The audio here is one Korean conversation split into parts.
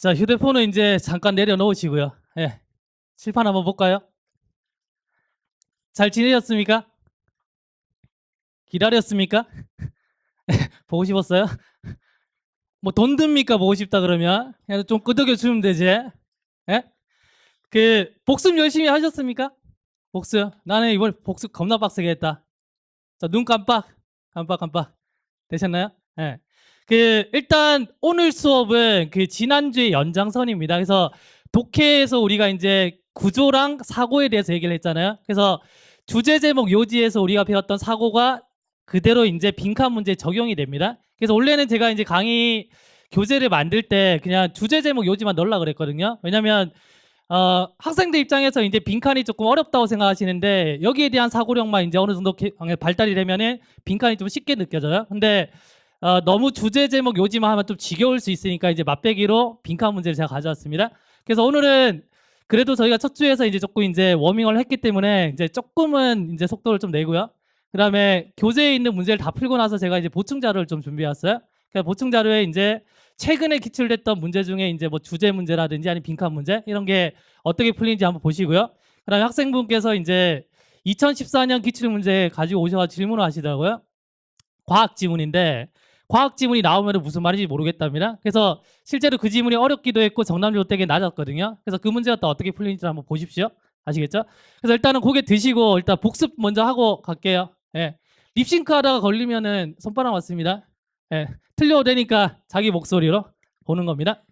자, 휴대폰은 이제 잠깐 내려놓으시고요. 예. 칠판 한번 볼까요? 잘 지내셨습니까? 기다렸습니까? 보고 싶었어요? 뭐 돈 듭니까? 보고 싶다 그러면 그냥 좀 끄덕여 주면 되지. 예? 그 복습 열심히 하셨습니까? 복습. 나는 이번 복습 겁나 빡세게 했다. 자, 눈 깜빡 되셨나요? 예. 그 일단 오늘 수업은 그 지난주의 연장선입니다. 그래서 독해에서 우리가 이제 구조랑 사고에 대해서 얘기를 했잖아요. 그래서 주제 제목 요지에서 우리가 배웠던 사고가 그대로 이제 빈칸 문제에 적용이 됩니다. 그래서 원래는 제가 이제 강의 교재를 만들 때 그냥 주제 제목 요지만 넣으려고 그랬거든요. 왜냐면 학생들 입장에서 이제 빈칸이 조금 어렵다고 생각하시는데 여기에 대한 사고력만 이제 어느 정도 발달이 되면은 빈칸이 좀 쉽게 느껴져요. 근데 너무 주제 제목 요지만 하면 좀 지겨울 수 있으니까 이제 맛배기로 빈칸 문제를 제가 가져왔습니다. 그래서 오늘은 그래도 저희가 첫 주에서 이제 조금 이제 워밍을 했기 때문에 이제 조금은 이제 속도를 좀 내고요. 그다음에 교재에 있는 문제를 다 풀고 나서 제가 이제 보충 자료를 좀 준비해왔어요. 그러니까 보충 자료에 이제 최근에 기출됐던 문제 중에 이제 뭐 주제 문제라든지 아니면 빈칸 문제 이런 게 어떻게 풀리는지 한번 보시고요. 그다음에 학생분께서 이제 2014년 기출 문제 가지고 오셔서 질문을 하시더라고요. 과학 지문인데 과학 지문이 나오면 무슨 말인지 모르겠답니다. 그래서 실제로 그 지문이 어렵기도 했고 정답률도 되게 낮았거든요. 그래서 그 문제가 또 어떻게 풀리는지 한번 보십시오. 아시겠죠? 그래서 일단은 고개 드시고 일단 복습 먼저 하고 갈게요. 예. 립싱크 하다가 걸리면은 손바닥 맞습니다. 예. 틀려도 되니까 자기 목소리로 보는 겁니다.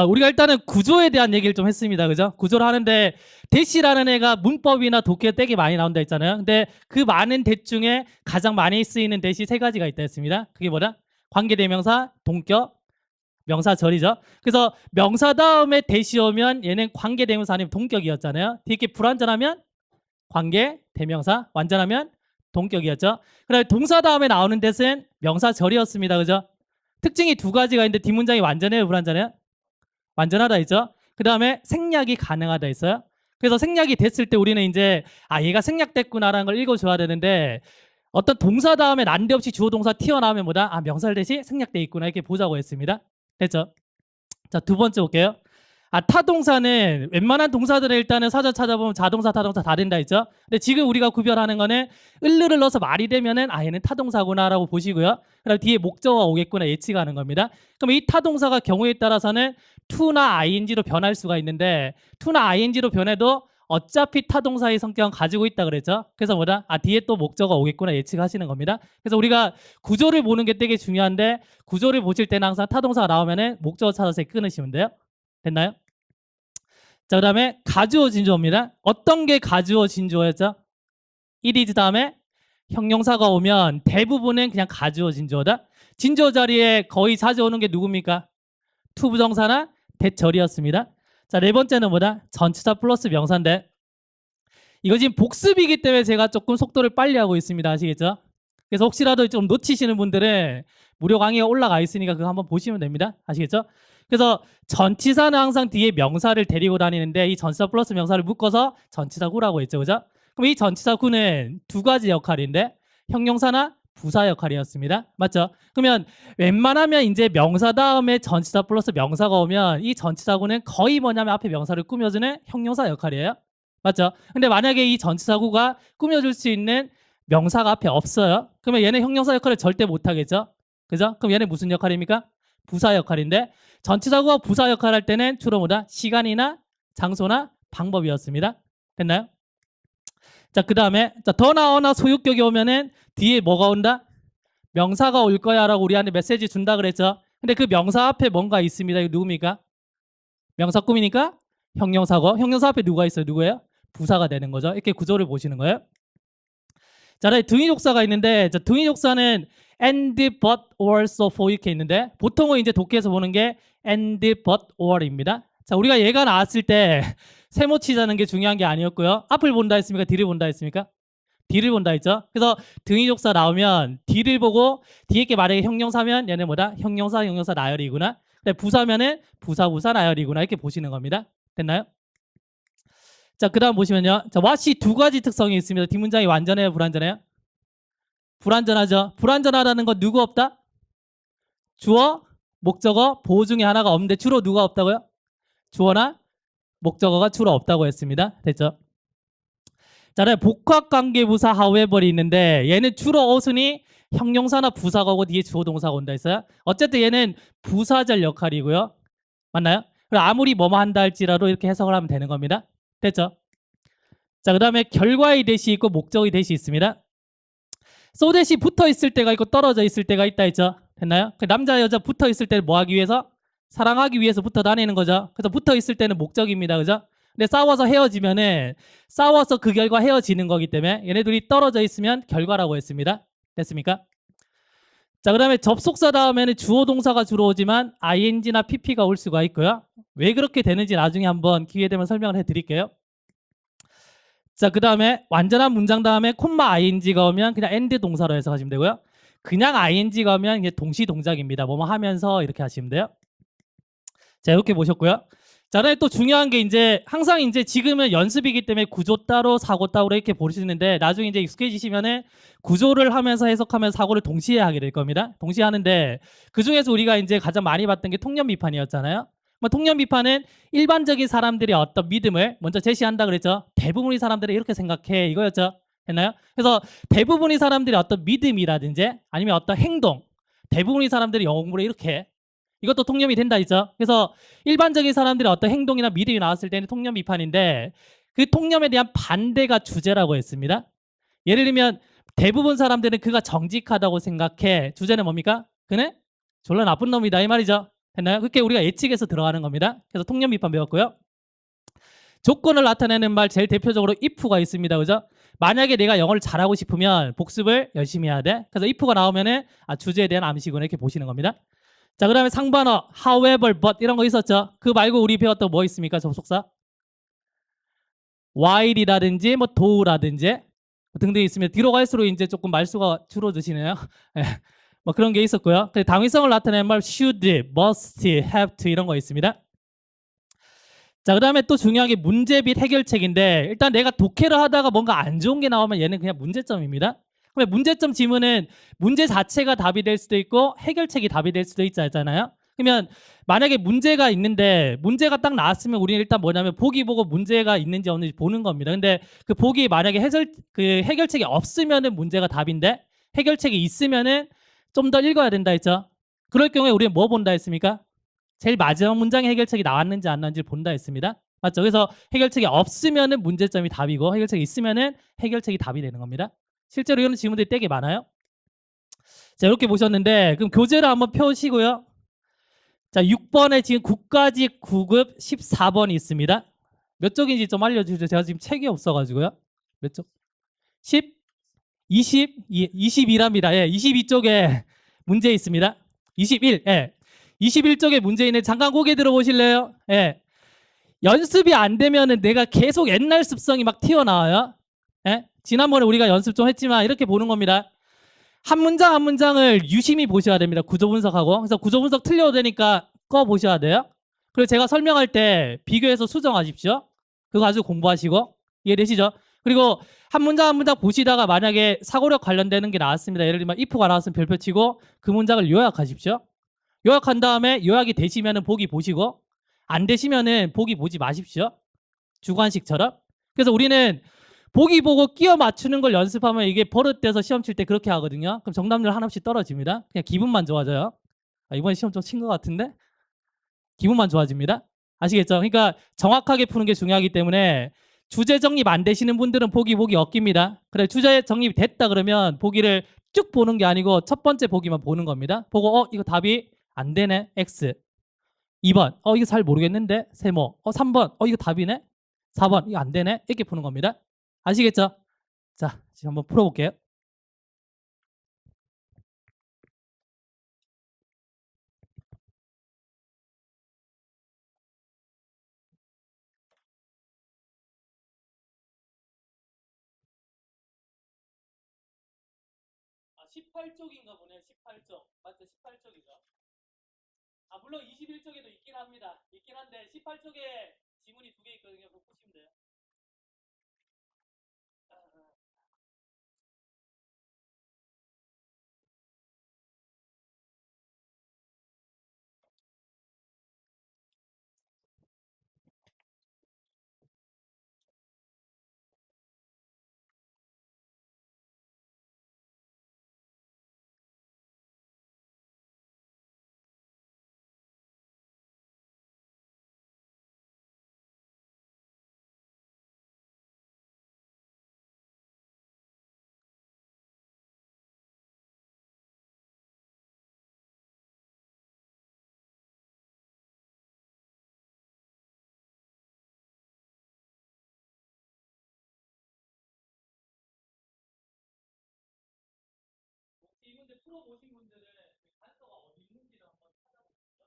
우리가 일단은 구조에 대한 얘기를 좀 했습니다. 그죠? 구조를 하는데 대시라는 애가 문법이나 독해 되게 많이 나온다 했잖아요. 근데 그 많은 대 중에 가장 많이 쓰이는 대시 세 가지가 있다 했습니다. 그게 뭐다? 관계대명사, 동격, 명사절이죠. 그래서 명사 다음에 대시 오면 얘는 관계대명사 아니면 동격이었잖아요. 뒤에 불완전하면 관계대명사, 완전하면 동격이었죠. 그다음에 동사 다음에 나오는 대신 명사절이었습니다. 그죠? 특징이 두 가지가 있는데 뒷문장이 완전해요, 불완전해요? 완전하다 했죠. 그 다음에 생략이 가능하다 했어요. 그래서 생략이 됐을 때 우리는 이제 얘가 생략됐구나라는 걸 읽어줘야 되는데 어떤 동사 다음에 난데없이 주어 동사 튀어나오면 뭐다? 명사절 대시 생략돼 있구나 이렇게 보자고 했습니다. 됐죠? 자, 두 번째 볼게요. 타동사는 웬만한 동사들은 일단은 사전 찾아보면 자동사, 타동사 다 된다 했죠. 근데 지금 우리가 구별하는 거는 을르를 넣어서 말이 되면은 얘는 타동사구나라고 보시고요. 그다음 뒤에 목적어가 오겠구나 예측하는 겁니다. 그럼 이 타동사가 경우에 따라서는 to나 ing로 변할 수가 있는데 to나 ing로 변해도 어차피 타동사의 성격은 가지고 있다 그랬죠. 그래서 뭐다? 뒤에 또 목적어가 오겠구나 예측하시는 겁니다. 그래서 우리가 구조를 보는 게 되게 중요한데 구조를 보실 때는 항상 타동사가 나오면은 목적어 찾아서 끊으시면 돼요. 됐나요? 자, 그 다음에 가주어 진주어입니다. 어떤 게 가주어 진주어였죠? it is 다음에 형용사가 오면 대부분은 그냥 가주어 진주어다. 진주어 자리에 거의 자주 오는 게 누굽니까? to 부정사나 대절이었습니다. 자, 네 번째는 뭐다? 전치사 플러스 명사인데 이거 지금 복습이기 때문에 제가 조금 속도를 빨리 하고 있습니다. 아시겠죠? 그래서 혹시라도 좀 놓치시는 분들은 무료 강의가 올라가 있으니까 그거 한번 보시면 됩니다. 아시겠죠? 그래서 전치사는 항상 뒤에 명사를 데리고 다니는데 이 전치사 플러스 명사를 묶어서 전치사구라고 했죠. 그죠? 그럼 이 전치사구는 두 가지 역할인데 형용사나 부사 역할이었습니다. 맞죠? 그러면 웬만하면 이제 명사 다음에 전치사 플러스 명사가 오면 이 전치사구는 거의 뭐냐면 앞에 명사를 꾸며주는 형용사 역할이에요. 맞죠? 근데 만약에 이 전치사구가 꾸며줄 수 있는 명사가 앞에 없어요. 그러면 얘는 형용사 역할을 절대 못하겠죠? 그죠? 그럼 얘는 무슨 역할입니까? 부사 역할인데 전치사구가 부사 역할을 할 때는 주로 뭐다? 시간이나 장소나 방법이었습니다. 됐나요? 자, 그 다음에 더 나오나 소유격이 오면은 뒤에 뭐가 온다? 명사가 올 거야 라고 우리한테 메시지 준다 그랬죠. 근데 그 명사 앞에 뭔가 있습니다. 이거 누굽니까? 명사 꾸미니까 형용사고 형용사 앞에 누가 있어요? 누구예요? 부사가 되는 거죠. 이렇게 구조를 보시는 거예요. 자, 등위족사가 있는데 등위족사는 and, but, or, so, for 이렇게 있는데 보통은 이제 독해에서 보는 게 and, but, or입니다. 자, 우리가 얘가 나왔을 때 세모 치자는 게 중요한 게 아니었고요. 앞을 본다 했습니까? 뒤를 본다 했습니까? 뒤를 본다 했죠. 그래서 등위족사 나오면 뒤를 보고 뒤에 게 만약에 형용사면 얘는 뭐다? 형용사 나열이구나. 부사면은 부사 나열이구나 이렇게 보시는 겁니다. 됐나요? 자, 그 다음 보시면요. 자, what이 두 가지 특성이 있습니다. 뒷문장이 완전해요? 불완전해요? 불완전하죠. 불완전하다는 건 누구 없다? 주어, 목적어, 보호 중에 하나가 없는데 주로 누가 없다고요? 주어나 목적어가 주로 없다고 했습니다. 됐죠? 자, 그다음에 복합관계부사 however이 있는데 얘는 주로 어순이 형용사나 부사가고 뒤에 주어 동사가 온다 했어요. 어쨌든 얘는 부사절 역할이고요. 맞나요? 그리고 아무리 뭐뭐 한다 할지라도 이렇게 해석을 하면 되는 겁니다. 됐죠? 자, 그다음에 결과의 대시 있고 목적의 대시 있습니다. so 대시 붙어 있을 때가 있고 떨어져 있을 때가 있다 했죠. 됐나요? 그 남자 여자 붙어 있을 때는 뭐 하기 위해서? 사랑하기 위해서 붙어 다니는 거죠. 그래서 붙어 있을 때는 목적입니다. 그죠? 근데 싸워서 헤어지면은 싸워서 그 결과 헤어지는 거기 때문에 얘네들이 떨어져 있으면 결과라고 했습니다. 됐습니까? 자, 그다음에 접속사 다음에는 주어 동사가 주로 오지만 ing나 pp가 올 수가 있고요. 왜 그렇게 되는지 나중에 한번 기회 되면 설명을 해드릴게요. 자, 그다음에 완전한 문장 다음에 콤마 ing가 오면 그냥 end 동사로 해석하시면 되고요. 그냥 ing가 오면 이제 동시 동작입니다. 뭐뭐 하면서 이렇게 하시면 돼요. 자, 이렇게 보셨고요. 자, 그다음에 또 중요한 게 이제 항상 이제 지금은 연습이기 때문에 구조 따로 사고 따로 이렇게 보시는데 나중에 이제 익숙해지시면은 구조를 하면서 해석하면서 사고를 동시에 하게 될 겁니다. 동시에 하는데 그 중에서 우리가 이제 가장 많이 봤던 게 통념 비판이었잖아요. 뭐 통념 비판은 일반적인 사람들의 어떤 믿음을 먼저 제시한다 그랬죠. 대부분의 사람들이 이렇게 생각해 이거였죠. 했나요? 그래서 대부분의 사람들의 어떤 믿음이라든지 아니면 어떤 행동, 대부분의 사람들이 영어 공부를 이렇게 해. 이것도 통념이 된다 했죠. 그래서 일반적인 사람들의 어떤 행동이나 믿음이 나왔을 때는 통념 비판인데 그 통념에 대한 반대가 주제라고 했습니다. 예를 들면 대부분 사람들은 그가 정직하다고 생각해. 주제는 뭡니까? 그는 졸라 나쁜 놈이다 이 말이죠. 됐나요? 그렇게 우리가 예측해서 들어가는 겁니다. 그래서 통념 비판 배웠고요. 조건을 나타내는 말 제일 대표적으로 if가 있습니다. 그죠? 만약에 내가 영어를 잘하고 싶으면 복습을 열심히 해야 돼. 그래서 if가 나오면은 주제에 대한 암시구나 이렇게 보시는 겁니다. 자, 그다음에 상반어 however, but 이런 거 있었죠. 그 말고 우리 배웠던 뭐 있습니까? 접속사 while이라든지 뭐 do라든지 등등 있으면 뒤로 갈수록 이제 조금 말수가 줄어드시네요. 뭐 그런 게 있었고요. 당위성을 나타내는 말 should, must, have to 이런 거 있습니다. 자, 그다음에 또 중요한 게 문제 및 해결책인데 일단 내가 독해를 하다가 뭔가 안 좋은 게 나오면 얘는 그냥 문제점입니다. 그러면 문제점 지문은 문제 자체가 답이 될 수도 있고 해결책이 답이 될 수도 있잖아요. 그러면 만약에 문제가 있는데 문제가 딱 나왔으면 우리는 일단 뭐냐면 보기 보고 문제가 있는지 없는지 보는 겁니다. 근데 그 보기 만약에 그 해결책이 없으면은 문제가 답인데 해결책이 있으면은 좀 더 읽어야 된다 했죠. 그럴 경우에 우리는 뭐 본다 했습니까? 제일 마지막 문장에 해결책이 나왔는지 안 나왔는지 본다 했습니다. 맞죠? 그래서 해결책이 없으면은 문제점이 답이고 해결책이 있으면은 해결책이 답이 되는 겁니다. 실제로 이런 질문들이 되게 많아요. 자, 이렇게 보셨는데 그럼 교재를 한번 펴시고요. 자, 6번에 지금 국가직 9급 14번이 있습니다. 몇 쪽인지 좀 알려주세요. 제가 지금 책이 없어가지고요. 몇 쪽? 10? 20? 22랍니다. 예, 22쪽에 문제 있습니다. 21, 예. 21쪽에 문제 있는 잠깐 고개 들어보실래요? 예. 연습이 안 되면은 내가 계속 옛날 습성이 막 튀어나와요. 예? 지난번에 우리가 연습 좀 했지만 이렇게 보는 겁니다. 한 문장 한 문장을 유심히 보셔야 됩니다. 구조 분석하고. 그래서 구조 분석 틀려도 되니까 꺼 보셔야 돼요. 그리고 제가 설명할 때 비교해서 수정하십시오. 그거 아주 공부하시고. 이해되시죠? 그리고 한 문장 한 문장 보시다가 만약에 사고력 관련되는 게 나왔습니다. 예를 들면 if가 나왔으면 별표 치고 그 문장을 요약하십시오. 요약한 다음에 요약이 되시면은 보기 보시고 안 되시면은 보기 보지 마십시오. 주관식처럼. 그래서 우리는 보기 보고 끼워 맞추는 걸 연습하면 이게 버릇돼서 시험 칠 때 그렇게 하거든요. 그럼 정답률 하나씩 떨어집니다. 그냥 기분만 좋아져요. 이번에 시험 좀 친 것 같은데 기분만 좋아집니다. 아시겠죠? 그러니까 정확하게 푸는 게 중요하기 때문에 주제 정립 안 되시는 분들은 보기 어깁니다. 그래 주제 정립이 됐다 그러면 보기를 쭉 보는 게 아니고 첫 번째 보기만 보는 겁니다. 보고 이거 답이 안 되네. X. 2번. 이거 잘 모르겠는데. 세모. 3번. 이거 답이네. 4번. 이거 안 되네. 이렇게 푸는 겁니다. 아시겠죠? 자, 지금 한번 풀어볼게요. 아, 18쪽인가 보네. 18쪽. 맞죠? 18쪽이죠. 물론 21쪽에도 있긴 합니다. 있긴 한데 18쪽에 지문이 두 개 있거든요. 그거 보시면 돼요. 풀어보신 분들은 그 단서가 어디 있는지를 한번 찾아보시죠.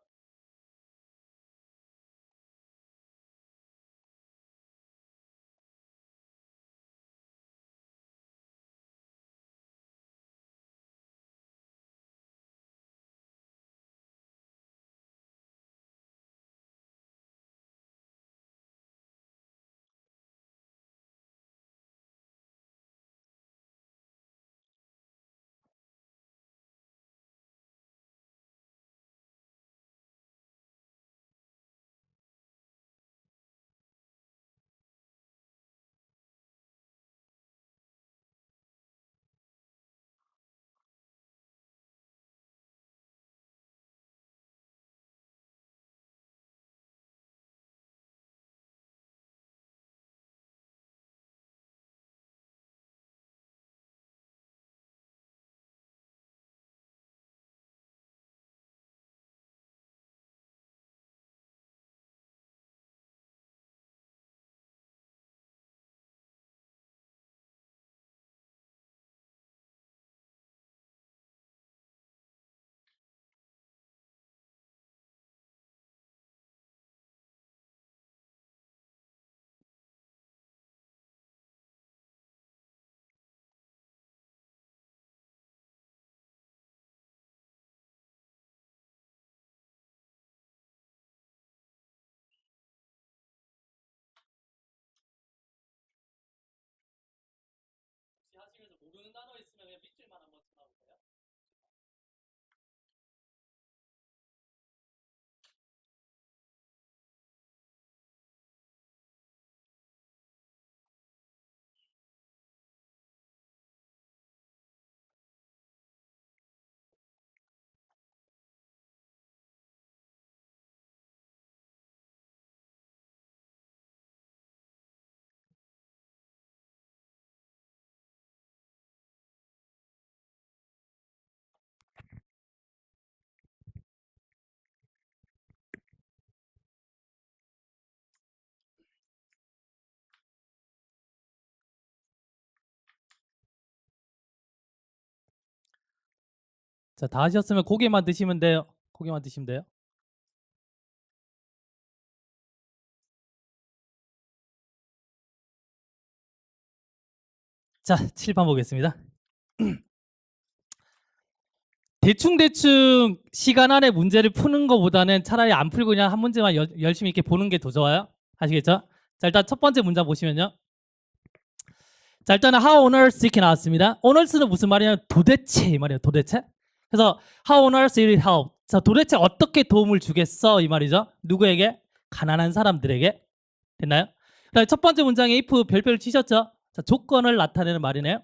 혹시 하시면서 모르는 단어 있으면 그냥 밑줄만 한번 쳐다보세요. 자, 다 하셨으면 고개만 드시면 돼요. 고개만 드시면 돼요. 자, 7번 보겠습니다. 대충대충 시간 안에 문제를 푸는 것보다는 차라리 안 풀고 그냥 한 문제만 열심히 이렇게 보는 게 더 좋아요. 아시겠죠? 자, 일단 첫 번째 문장 보시면요. 자, 일단은 how on earth 이렇게 나왔습니다. on earth는 무슨 말이냐면 도대체 이 말이에요. 도대체. 그래서 how on earth will it help? 자, 도대체 어떻게 도움을 주겠어 이 말이죠. 누구에게? 가난한 사람들에게. 됐나요? 그다음에 첫 번째 문장에 if 별표를 치셨죠? 자, 조건을 나타내는 말이네요.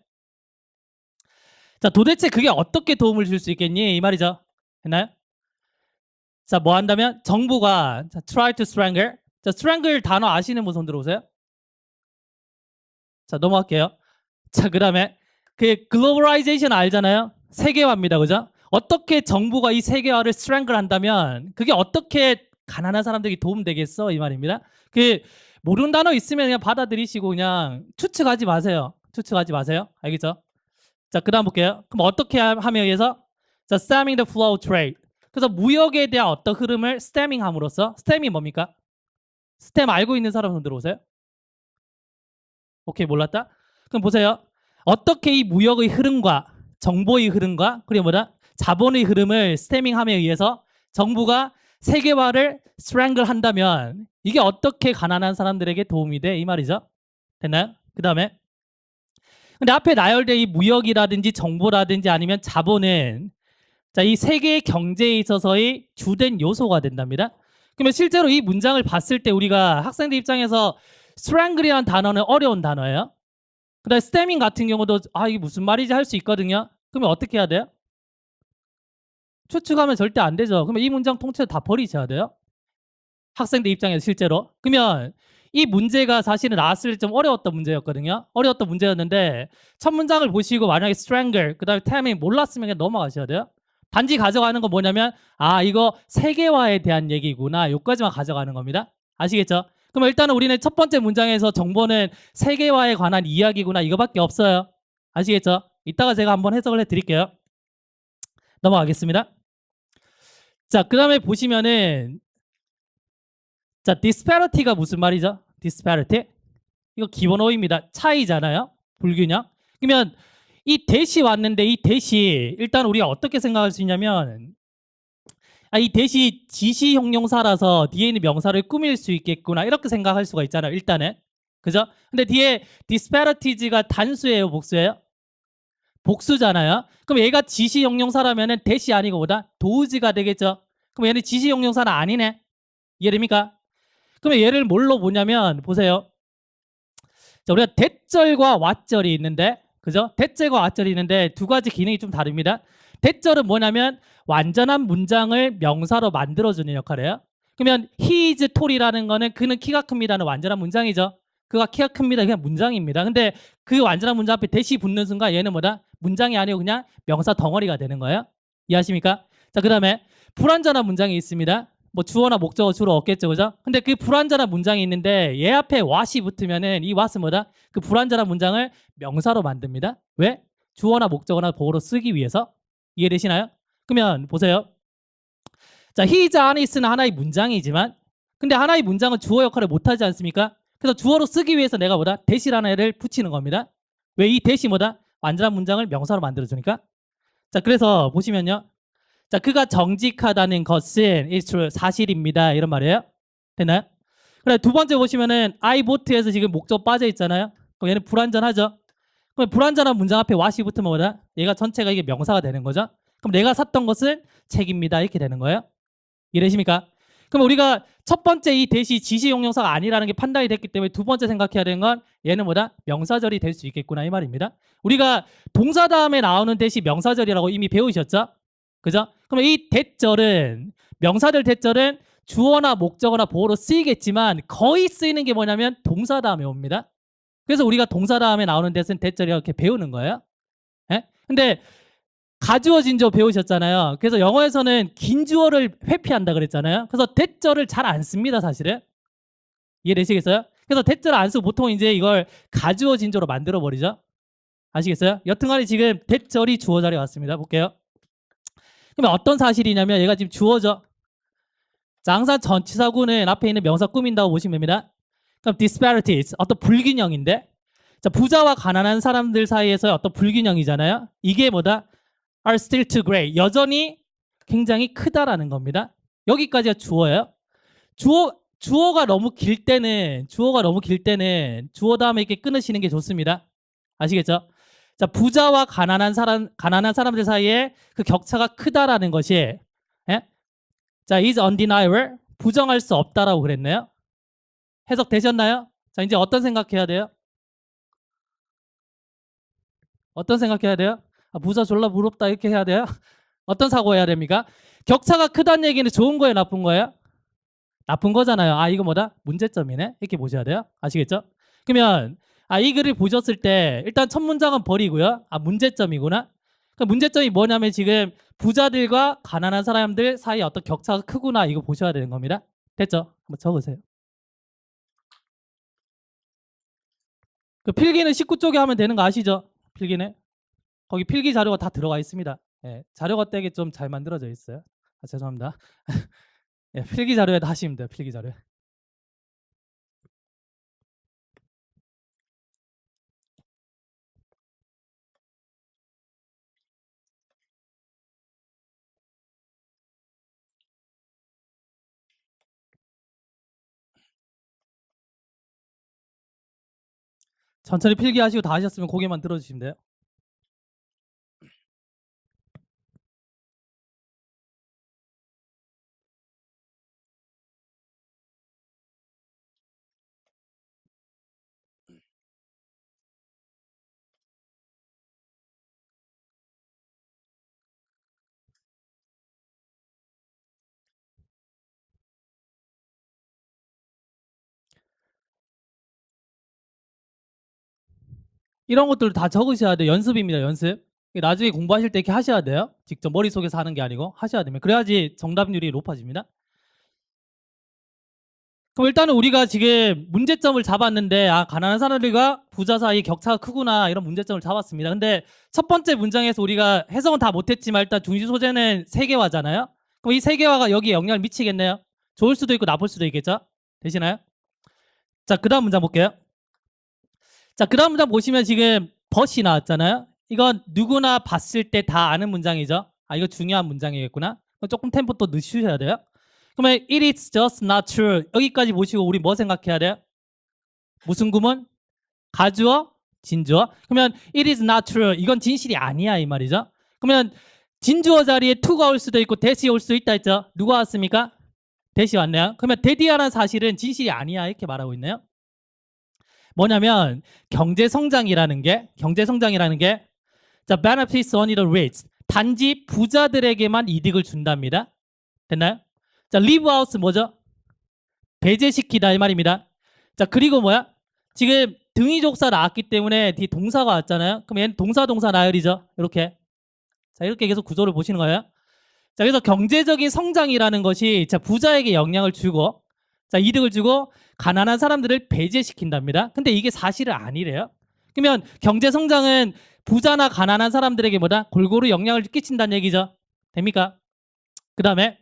자, 도대체 그게 어떻게 도움을 줄 수 있겠니? 이 말이죠. 됐나요? 자, 뭐 한다면 정부가 자, try to strangle. 자, strangle 단어 아시는 분 손 들어오세요. 자, 넘어갈게요. 자, 그다음에 그 글로벌라이제이션 알잖아요. 세계화입니다. 그죠? 어떻게 정부가 이 세계화를 strangle 한다면 그게 어떻게 가난한 사람들에게 도움되겠어? 이 말입니다. 그 모르는 단어 있으면 그냥 받아들이시고 그냥 추측하지 마세요. 추측하지 마세요. 알겠죠? 자, 그다음 볼게요. 그럼 어떻게 하면 위해서 자, stemming the flow of trade. 그래서 무역에 대한 어떤 흐름을 stemming 함으로써 stem이 뭡니까? stem 알고 있는 사람 손 들어오세요. 오케이, 몰랐다? 그럼 보세요. 어떻게 이 무역의 흐름과 정보의 흐름과 그리고 뭐다? 자본의 흐름을 스태밍함에 의해서 정부가 세계화를 strangle 한다면 이게 어떻게 가난한 사람들에게 도움이 돼? 이 말이죠. 됐나요? 그 다음에 근데 앞에 나열된 이 무역이라든지 정보라든지 아니면 자본은 자, 이 세계 경제에 있어서의 주된 요소가 된답니다. 그러면 실제로 이 문장을 봤을 때 우리가 학생들 입장에서 strangle이라는 단어는 어려운 단어예요. 그다음에 stemming 같은 경우도 아 이게 무슨 말이지 할 수 있거든요. 그러면 어떻게 해야 돼요? 추측하면 절대 안 되죠. 그러면 이 문장 통째로 다 버리셔야 돼요. 학생들 입장에서 실제로. 그러면 이 문제가 사실은 나왔을 때 좀 어려웠던 문제였거든요. 어려웠던 문제였는데 첫 문장을 보시고 만약에 strangle 그다음에 timing 몰랐으면 그냥 넘어가셔야 돼요. 단지 가져가는 건 뭐냐면 아 이거 세계화에 대한 얘기구나. 여기까지만 가져가는 겁니다. 아시겠죠? 그럼 일단은 우리는 첫 번째 문장에서 정보는 세계화에 관한 이야기구나 이거밖에 없어요. 아시겠죠? 이따가 제가 한번 해석을 해드릴게요. 넘어가겠습니다. 자, 그 다음에 보시면은, 자, disparity가 무슨 말이죠? disparity? 이거 기본 어휘입니다. 차이잖아요. 불균형. 그러면 이 대시 왔는데 이 대시 일단 우리가 어떻게 생각할 수 있냐면 이 대시 지시 형용사라서 뒤에 있는 명사를 꾸밀 수 있겠구나 이렇게 생각할 수가 있잖아요. 일단은. 그죠? 근데 뒤에 disparities가 단수예요, 복수예요? 복수잖아요. 그럼 얘가 지시 형용사라면은 대시 아니고 보다 도우지가 되겠죠. 그럼 얘는 지시 형용사는 아니네. 이해됩니까? 그러면 얘를 뭘로 보냐면 보세요. 자, 우리가 대절과 왓절이 있는데, 그죠? 대절과 왓절이 있는데 두 가지 기능이 좀 다릅니다. 대절은 뭐냐면 완전한 문장을 명사로 만들어주는 역할을 해요. 그러면 he is tall이라는 거는 그는 키가 큽니다는 완전한 문장이죠. 그가 키가 큽니다. 그냥 문장입니다. 근데 그 완전한 문장 앞에 대시 붙는 순간 얘는 뭐다? 문장이 아니고 그냥 명사 덩어리가 되는 거예요. 이해하십니까? 자, 그 다음에 불완전한 문장이 있습니다. 뭐 주어나 목적어 주로 없겠죠, 그죠? 근데 그 불완전한 문장이 있는데 얘 앞에 what이 붙으면은 이 what은 뭐다? 그 불완전한 문장을 명사로 만듭니다. 왜? 주어나 목적어나 보어로 쓰기 위해서. 이해되시나요? 그러면 보세요. 자, he is honest는 하나의 문장이지만 근데 하나의 문장은 주어 역할을 못하지 않습니까? 그래서 주어로 쓰기 위해서 내가 뭐다? 대시라는 애를 붙이는 겁니다. 왜 이 대시 뭐다? 완전한 문장을 명사로 만들어주니까. 자, 그래서 보시면요. 자, 그가 정직하다는 것은 is true, 사실입니다. 이런 말이에요. 됐나요? 그래, 두 번째 보시면은 I boat에서 지금 목적 빠져 있잖아요. 그럼 얘는 불완전하죠. 그럼 불완전한 문장 앞에 what이 붙으면 뭐다? 얘가 전체가 이게 명사가 되는 거죠. 그럼 내가 샀던 것은 책입니다. 이렇게 되는 거예요. 이해되십니까? 그럼 우리가 첫 번째 이 대시 지시 형용사가 아니라는 게 판단이 됐기 때문에 두 번째 생각해야 되는 건 얘는 뭐다? 명사절이 될 수 있겠구나 이 말입니다. 우리가 동사 다음에 나오는 대시 명사절이라고 이미 배우셨죠? 그죠? 그러면 이 대절은 명사절 대절은 주어나 목적어나 보어로 쓰이겠지만 거의 쓰이는 게 뭐냐면 동사 다음에 옵니다. 그래서 우리가 동사 다음에 나오는 대신 대절이라고 이렇게 배우는 거예요. 예? 근데 가주어 진주어 배우셨잖아요. 그래서 영어에서는 긴 주어를 회피한다 그랬잖아요. 그래서 대절을 잘 안 씁니다, 사실은. 이해되시겠어요? 그래서 대절을 안 쓰고 보통 이제 이걸 가주어 진주어로 만들어 버리죠. 아시겠어요? 여튼간에 지금 대절이 주어 자리에 왔습니다. 볼게요. 그러면 어떤 사실이냐면 얘가 지금 주어져. 자, 항상 전치사구는 앞에 있는 명사 꾸민다고 보시면 됩니다. 그럼 disparities, 어떤 불균형인데 자, 부자와 가난한 사람들 사이에서의 어떤 불균형이잖아요. 이게 뭐다? are still too great. 여전히 굉장히 크다라는 겁니다. 여기까지가 주어예요. 주어가 너무 길 때는 주어 다음에 이렇게 끊으시는 게 좋습니다. 아시겠죠? 자, 부자와 가난한 사람들 사이에 그 격차가 크다라는 것이 예? 자, is undeniable. 부정할 수 없다라고 그랬네요. 해석 되셨나요? 자, 이제 어떤 생각해야 돼요? 어떤 생각해야 돼요? 부자 졸라 부럽다 이렇게 해야 돼요? 어떤 사고 해야 됩니까? 격차가 크다는 얘기는 좋은 거예요, 나쁜 거예요? 나쁜 거잖아요. 이거 뭐다? 문제점이네. 이렇게 보셔야 돼요. 아시겠죠? 그러면 이 글을 보셨을 때 일단 첫 문장은 버리고요. 문제점이구나. 그 문제점이 뭐냐면 지금 부자들과 가난한 사람들 사이에 어떤 격차가 크구나 이거 보셔야 되는 겁니다. 됐죠? 한번 적으세요. 그 필기는 19쪽에 하면 되는 거 아시죠? 필기는 거기 필기 자료가 다 들어가 있습니다. 예, 자료가 되게 좀 잘 만들어져 있어요. 죄송합니다. 예, 필기 자료에 다 하시면 돼요. 필기 자료에. 천천히 필기하시고 다 하셨으면 고개만 들어주시면 돼요. 이런 것들을 다 적으셔야 돼요. 연습입니다. 연습. 나중에 공부하실 때 이렇게 하셔야 돼요. 직접 머릿속에서 하는 게 아니고 하셔야 됩니다. 그래야지 정답률이 높아집니다. 그럼 일단은 우리가 지금 문제점을 잡았는데 아 가난한 사람들과 부자 사이 격차가 크구나 이런 문제점을 잡았습니다. 근데 첫 번째 문장에서 우리가 해석은 다 못했지만 일단 중심 소재는 세계화잖아요. 그럼 이 세계화가 여기에 영향을 미치겠네요. 좋을 수도 있고 나쁠 수도 있겠죠. 되시나요? 자, 그다음 문장 볼게요. 자, 그다음 문장 보시면 지금 벗이 나왔잖아요. 이건 누구나 봤을 때 다 아는 문장이죠. 아, 이거 중요한 문장이겠구나. 그럼 조금 템포 또 늦추셔야 돼요. 그러면 it is just not true. 여기까지 보시고 우리 뭐 생각해야 돼요? 무슨 구문? 가주어, 진주어. 그러면 it is not true. 이건 진실이 아니야 이 말이죠. 그러면 진주어 자리에 to가 올 수도 있고 that이 올 수 있다 했죠. 누가 왔습니까? that이 왔네요. 그러면 that이라는 사실은 진실이 아니야 이렇게 말하고 있네요. 뭐냐면 경제 성장이라는 게 자, benefits only the rich. 단지 부자들에게만 이득을 준답니다. 됐나요? 자, live out 뭐죠? 배제시키다 이 말입니다. 자, 그리고 뭐야? 지금 등위족사 나왔기 때문에 뒤 동사가 왔잖아요. 그럼 얘는 동사 나열이죠. 이렇게. 자, 이렇게 계속 구조를 보시는 거예요. 자, 그래서 경제적인 성장이라는 것이 자, 부자에게 영향을 주고 자, 이득을 주고 가난한 사람들을 배제시킨답니다. 근데 이게 사실은 아니래요. 그러면 경제 성장은 부자나 가난한 사람들에게 뭐다? 골고루 영향을 끼친다는 얘기죠. 됩니까? 그다음에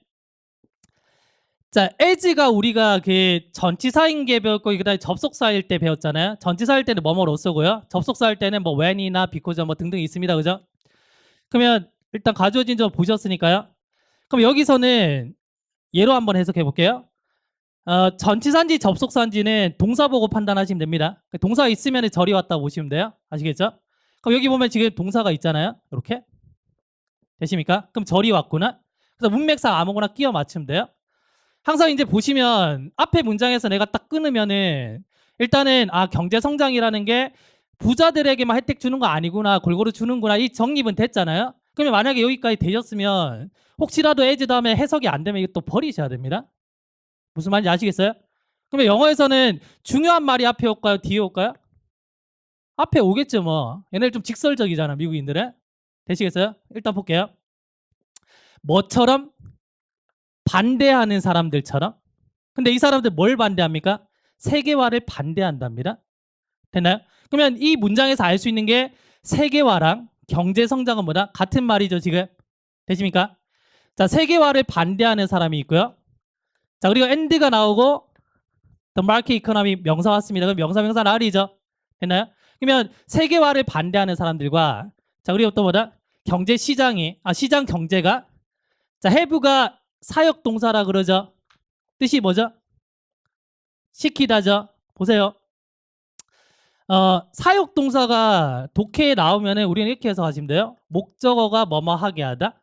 자, as가 우리가 그 전치사인계 배웠고 그다음에 접속사일 때 배웠잖아요. 전치사일 때는 뭐뭐로 쓰고요. 접속사일 때는 뭐 when이나 because 뭐 등등 있습니다. 그죠? 그러면 일단 가주어진 점 보셨으니까요. 그럼 여기서는 예로 한번 해석해 볼게요. 전치사인지 접속사인지는 동사 보고 판단하시면 됩니다. 동사가 있으면 절이 왔다고 보시면 돼요. 아시겠죠? 그럼 여기 보면 지금 동사가 있잖아요. 이렇게. 되십니까? 그럼 절이 왔구나. 그래서 문맥상 아무거나 끼워 맞추면 돼요. 항상 이제 보시면 앞에 문장에서 내가 딱 끊으면은 일단은 아 경제 성장이라는 게 부자들에게만 혜택 주는 거 아니구나 골고루 주는구나 이 정립은 됐잖아요. 그러면 만약에 여기까지 되셨으면 혹시라도 as 다음에 해석이 안 되면 이거 또 버리셔야 됩니다. 무슨 말인지 아시겠어요? 그러면 영어에서는 중요한 말이 앞에 올까요? 뒤에 올까요? 앞에 오겠죠 뭐. 얘네들 좀 직설적이잖아 미국인들은. 되시겠어요? 일단 볼게요. 뭐처럼? 반대하는 사람들처럼. 근데 이 사람들 뭘 반대합니까? 세계화를 반대한답니다. 됐나요? 그러면 이 문장에서 알 수 있는 게 세계화랑 경제 성장은 뭐다? 같은 말이죠 지금. 되십니까? 자, 세계화를 반대하는 사람이 있고요. 자, 그리고 and가 나오고 the market economy 명사 왔습니다. 그럼 명사 나리죠. 됐나요? 그러면 세계화를 반대하는 사람들과 자, 그리고 또 뭐다? 경제 시장이 시장 경제가 자, have가 사역 동사라 그러죠. 뜻이 뭐죠? 시키다죠. 보세요. 사역 동사가 독해에 나오면은 우리는 이렇게 해석하시면 돼요. 목적어가 뭐뭐 하게 하다.